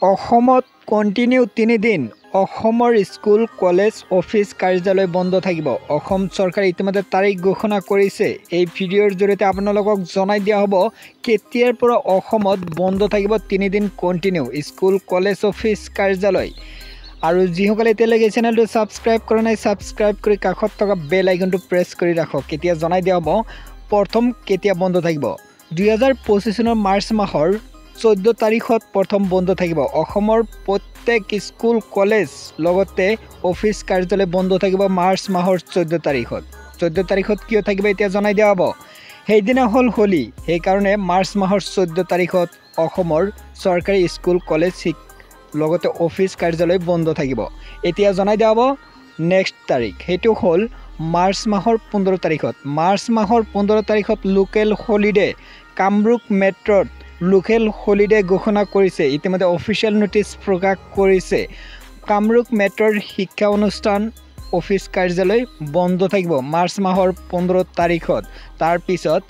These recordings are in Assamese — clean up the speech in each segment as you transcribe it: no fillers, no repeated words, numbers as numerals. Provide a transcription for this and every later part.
অসমত কণ্টিনিউ 3 দিন অসমৰ স্কুল কলেজ অফিচ কাৰ্যালয় বন্ধ থাকিব। অসম চৰকাৰে ইতিমধ্যে তাৰিখ ঘোষণা কৰিছে। এই ভিডিঅ'ৰ জৰিয়তে আপোনালোকক জনাই দিয়া হ'ব কেতিয়াৰ পৰা অসমত বন্ধ থাকিব 3 দিন কণ্টিনিউ স্কুল কলেজ অফিচ কাৰ্যালয়। আৰু যিসকলে এতিয়ালৈকে চেনেলটো ছাবস্ক্ৰাইব কৰা নাই ছাবস্ক্ৰাইব কৰি কাষত থকা বেল আইকনটো প্ৰেছ কৰি ৰাখক। কেতিয়া জনাই দিয়া হ'ব প্ৰথম কেতিয়া বন্ধ থাকিব। 2025 চনৰ মাৰ্চ মাহৰ 14 তাৰিখত প্ৰথম বন্ধ থাকিব। অসমৰ প্ৰত্যেক স্কুল কলেজ লগতে অফিচ কাৰ্যালয় বন্ধ থাকিব মাৰ্চ মাহৰ 14 তাৰিখত। 14 তাৰিখত কিয় থাকিব এতিয়া জনাই দিয়া হ'ব। সেইদিনা হ'ল হোলী, সেইকাৰণে মাৰ্চ মাহৰ 14 তাৰিখত অসমৰ চৰকাৰী স্কুল কলেজ লগতে অফিচ কাৰ্যালয় বন্ধ থাকিব। এতিয়া জনাই দিয়া হ'ব নেক্সট তাৰিখ, সেইটো হ'ল মাৰ্চ মাহৰ 15 তাৰিখত। মাৰ্চ মাহৰ 15 তাৰিখত লোকেল হলিডে কামৰূপ মেট্ৰত লোকেল হলিডে ঘোষণা কৰিছে। ইতিমধ্যে অফিচিয়েল নোটিছ প্ৰকাশ কৰিছে। কামৰূপ মেট্ৰৰ শিক্ষা অনুষ্ঠান অফিচ কাৰ্যালয় বন্ধ থাকিব মাৰ্চ মাহৰ 15 তাৰিখত। তাৰপিছত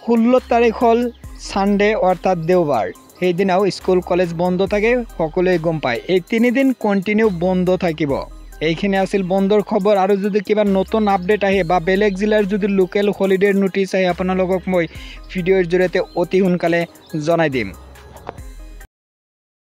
16 তাৰিখ হ'ল ছানডে অৰ্থাৎ দেওবাৰ, সেইদিনাও স্কুল কলেজ বন্ধ থাকে, সকলোৱে গম পায়। এই 3 দিন কণ্টিনিউ বন্ধ থাকিব। এইখিনি আছিল বন্ধৰ খবৰ। আৰু যদি কিবা নতুন আপডেট আহে বা বেলেগ জিলাৰ যদি লোকেল হলিডেৰ নোটিছ আহে আপোনালোকক মই ভিডিঅ'ৰ জৰিয়তে অতি সোনকালে জনাই দিম।